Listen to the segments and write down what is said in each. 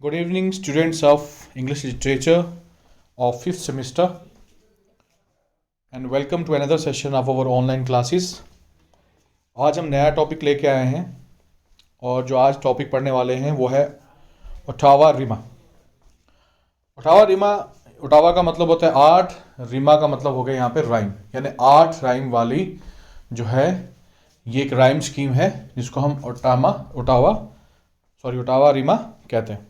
Good evening, students of English Literature of 5th semester, and welcome to another session of our online classes. आज हम नया topic लेके आए हैं और जो आज टॉपिक पढ़ने वाले हैं वो है ओटावा रिमा। ओटावा का मतलब होता है 8, रिमा का मतलब हो गया यहाँ पे राइम, यानी 8 राइम वाली जो है ये एक राइम स्कीम है जिसको हम ओटावा रिमा कहते हैं।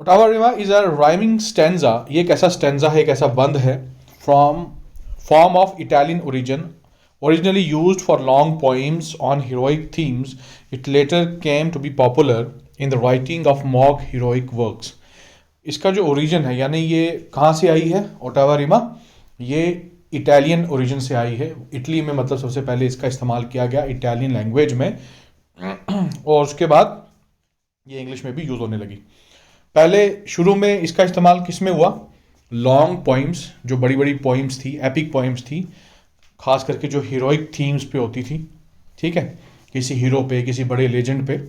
Ottawa Rima is a rhyming stanza. ये एक ऐसा स्टैंजा है, एक ऐसा बंद है from form of Italian origin, originally used for long poems on heroic themes. It later came to be popular in the writing of mock heroic works. इसका जो ओरिजिन है, यानी ये कहाँ से आई है ओटावा रिमा, ये इटालियन ओरिजिन से आई है। इटली में मतलब सबसे पहले इसका इस्तेमाल किया गया इटालियन लैंग्वेज में और उसके बाद ये इंग्लिश में भी यूज़ होने लगी। पहले शुरू में इसका इस्तेमाल किस में हुआ? लॉन्ग पोइम्स, जो बड़ी बड़ी पोइम्स थी, एपिक पोइम्स थी, खास करके जो हीरोइक थीम्स पे होती थी, ठीक है, किसी हीरो पे, किसी बड़े लेजेंड पे,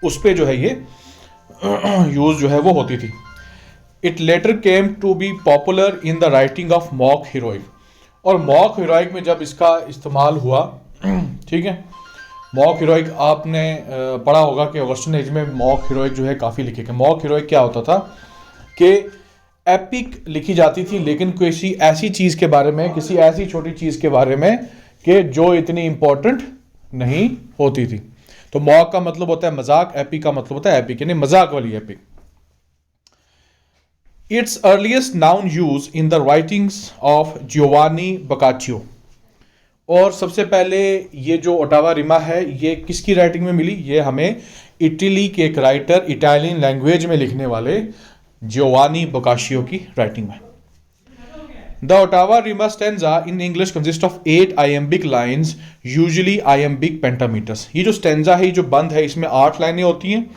उस पे जो है ये यूज़ जो है वो होती थी। It later came to be popular in the writing of mock heroic, और मॉक हीरोइक में जब इसका इस्तेमाल हुआ, ठीक है, मॉक हीरोइक आपने पढ़ा होगा कि वेस्टर्न एज में मॉक हीरोइक जो है काफ़ी लिखे गए। मॉक हीरोइक क्या होता था कि एपिक लिखी जाती थी, लेकिन किसी ऐसी चीज़ के बारे में, किसी ऐसी छोटी चीज़ के बारे में कि जो इतनी इंपॉर्टेंट नहीं होती थी। तो मॉक का मतलब होता है मजाक, एपिक का मतलब होता है एपिक, यानी मजाक वाली epic. Its earliest known use in the writings of Giovanni Boccaccio. और सबसे पहले ये जो ओटावा रिमा है ये किसकी राइटिंग में मिली? ये हमें इटली के एक राइटर, इटालियन लैंग्वेज में लिखने वाले जियोवानी बोकाचियो की राइटिंग में। The ottava rima stanza in English consist of 8 iambic lines, usually iambic pentameters. ये जो स्टैंजा है, ये जो बंद है, इसमें 8 लाइनें होती हैं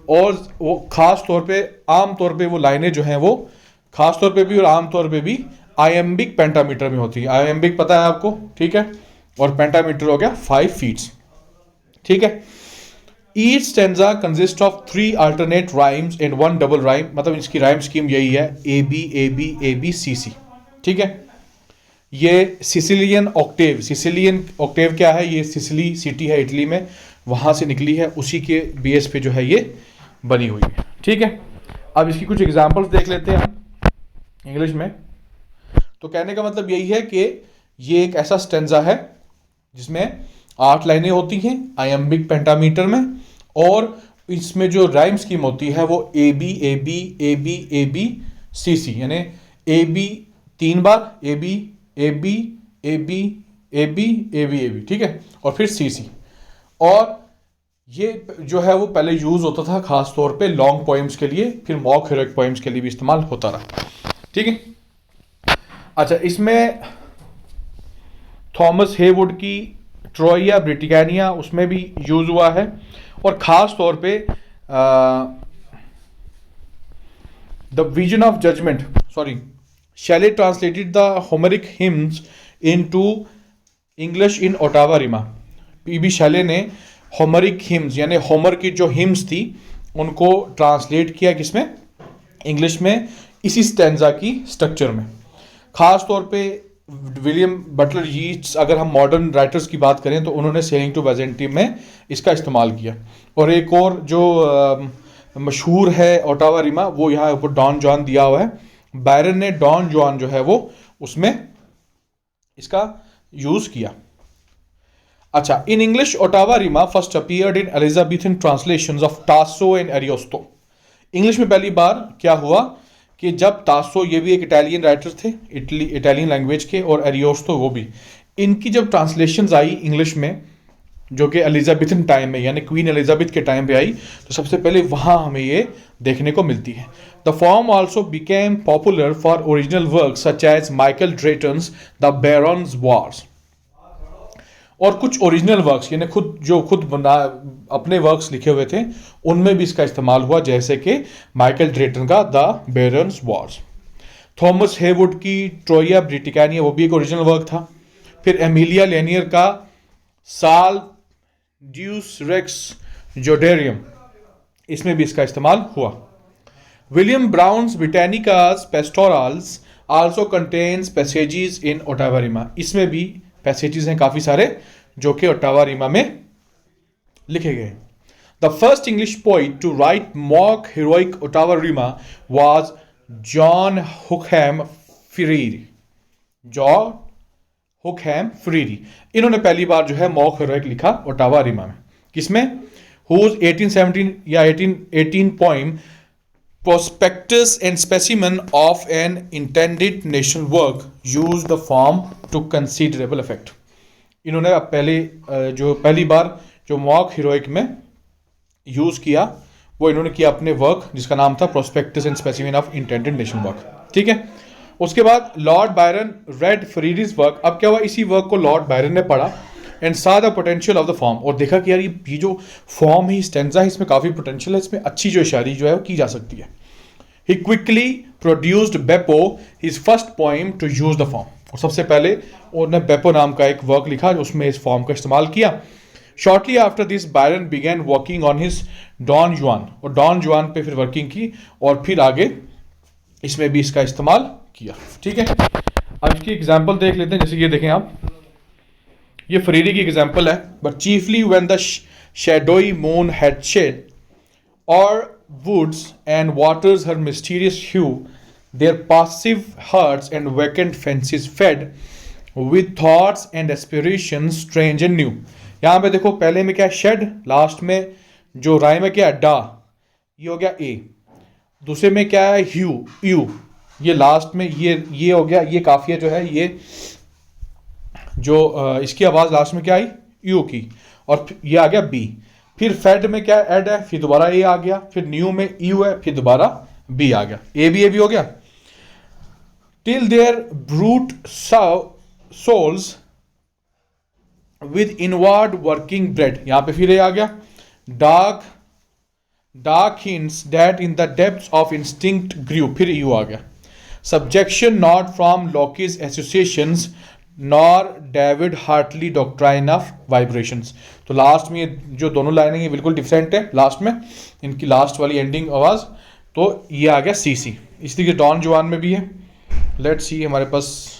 और वो खास तौर पे, आम तौर पे वो लाइनें जो हैं वो खास तौर पे भी और आम तौर पे भी आइएम्बिक पेंटामीटर में होती है। आइएम्बिक पता है आपको, ठीक है, और पेंटामीटर हो गया 5 फीट्स, ठीक है। Each stanza consist of 3 alternate rhymes and 1 double rhyme. मतलब इसकी राइम स्कीम यही है, A B A B A B C C, ठीक है। ये सिसिलियन ऑक्टेव क्या है? ये सिसिली सिटी है इटली में, वहां से निकली है, उसी के बेस पे जो है ये बनी हुई है, ठीक है। अब इसकी कुछ एग्जांपल्स देख लेते हैं हम इंग्लिश में। तो कहने का मतलब यही है कि ये एक ऐसा स्टैंजा है जिसमें 8 लाइनें होती हैं आइएम्बिक पेंटामीटर में, और इसमें जो राइम स्कीम होती है वो A B A B A B A B C C, यानी ए बी 3 बार, A B A B A B A B A B A B, ठीक है, और फिर सी सी। और ये जो है वो पहले यूज होता था खास तौर पे लॉन्ग पोएम्स के लिए, फिर मॉक हीरोइक पोएम्स के लिए भी इस्तेमाल होता रहा, ठीक है। अच्छा, इसमें थॉमस हेवुड की ट्रोया ब्रिटिकानिया, उसमें भी यूज हुआ है, और ख़ास तौर पे the vision of judgment, Shelley translated the Homeric hymns into English in ottava rima. PB Shelley ने होमरिक हिम्स, यानी होमर की जो हिम्स थी उनको ट्रांसलेट किया किसमें? इंग्लिश में, इसी स्टैंजा की स्ट्रक्चर में। ख़ास तौर पे विलियम बटलर यीट्स, अगर हम मॉडर्न राइटर्स की बात करें तो उन्होंने सेलिंग टू बैजेंटियम में इसका इस्तेमाल किया। और एक और जो मशहूर है ओटावा रिमा, वो यहाँ ऊपर डॉन जॉन दिया हुआ है। बायरन ने डॉन जॉन जो है वो उसमें इसका यूज़ किया। अच्छा, in English ottava rima first appeared in Elizabethan translations of Tasso and Ariosto. English में पहली बार क्या हुआ कि जब तासो, ये भी एक इटालियन राइटर थे, इटालियन लैंग्वेज के, और एरियोस्तो वो भी, इनकी जब ट्रांसलेशंस आई इंग्लिश में, जो कि एलिजाबेथन टाइम में, यानी क्वीन एलिजाबेथ के टाइम पे आई, तो सबसे पहले वहाँ हमें ये देखने को मिलती है। The form also became popular for original work such as Michael Drayton's the barons' wars. और कुछ ओरिजिनल वर्क्स, यानी खुद बना अपने वर्क्स लिखे हुए थे, उनमें भी इसका इस्तेमाल हुआ, जैसे कि माइकल ड्रेटन का the barons' Wars. Thomas Heywood की ट्रोया ब्रिटिकानिया, वो भी एक ओरिजिनल वर्क था। फिर एमिलिया लेनियर का साल ड्यूस रेक्स जोडेरियम, इसमें भी इसका इस्तेमाल हुआ। William Browne's Britannia's pastorals also contains passages in ottava rima, इसमें भी पैसेजेस हैं काफ़ी सारे जो कि ओटावा रिमा में लिखे गए। The first English poet to write mock heroic ottava rima was John Hookham Frere. John Hookham Frere, इन्होंने पहली बार जो है मॉक हीरोइक लिखा ओटावा रिमा में। किसमें? हुज 1817 या 1818 poem prospectus and specimen of an intended national work used the form to considerable effect. इन्होंने अब पहली बार जो मॉक हीरोइक में यूज किया वो इन्होंने किया अपने वर्क जिसका नाम था prospectus and specimen of intended national work. ठीक है, उसके बाद लॉर्ड बायरन रेड फ्रीरीज वर्क। अब क्या हुआ, इसी वर्क को लॉर्ड बायरन ने पढ़ा एंड सा the potential of the form, और देखा कि यार ये जो फॉर्म है, स्टेंजा है, इसमें काफ़ी पोटेंशियल है, इसमें अच्छी जो शायरी जो है वो की जा सकती है। He quickly produced Beppo his first poem to use the form, और सबसे पहले उन्होंने बेपो नाम का एक वर्क लिखा उसमें इस फॉर्म का इस्तेमाल किया। Shortly after this Byron began working on his Don Juan, और डॉन जुआन पे फिर वर्किंग की और फिर आगे इसमें भी इसका इस्तेमाल किया। ठीक है, अब इसकी एग्जाम्पल देख लेते हैं। जैसे ये देखें आप, ये फ्रीरी की एग्जाम्पल है। But chiefly when the shadowy moon had shed o'er woods and waters her mysterious hue, their passive hearts and vacant fancies fed with thoughts and aspirations strange and new। यहाँ पे देखो पहले में क्या है शेड, लास्ट में जो rhyme है क्या है डा, ये हो गया ए। दूसरे में क्या है ह्यू, यू, ये लास्ट में ये हो गया, ये काफिया जो है ये जो इसकी आवाज लास्ट में क्या आई यू की, और ये आ गया बी। फिर फेड में क्या एड है, फिर दोबारा ए आ गया, फिर न्यू में यू है, फिर दोबारा बी आ गया, ए भी हो गया। Till their brute souls with inward working bred, यहां पे फिर ए आ गया। Dark hints that in the depths of instinct grew, फिर यू आ गया। Subjection not from Locke's associations nor David Hartley's doctrine of vibrations. तो लास्ट में ये जो दोनों लाइनें ये बिल्कुल डिफरेंट है, लास्ट में इनकी लास्ट वाली एंडिंग आवाज, तो ये आ गया सीसी, इसलिए डॉन जुआन में भी है। लेट्स सी, हमारे पास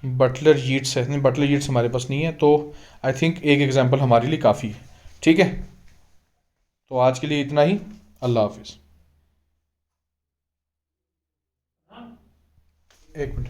बटलर यीट्स है, नहीं बटलर यीट्स हमारे पास नहीं है, तो आई थिंक एक एग्जांपल हमारे लिए काफ़ी है। ठीक है, तो आज के लिए इतना ही, अल्लाह हाफिज़। एक मिनट।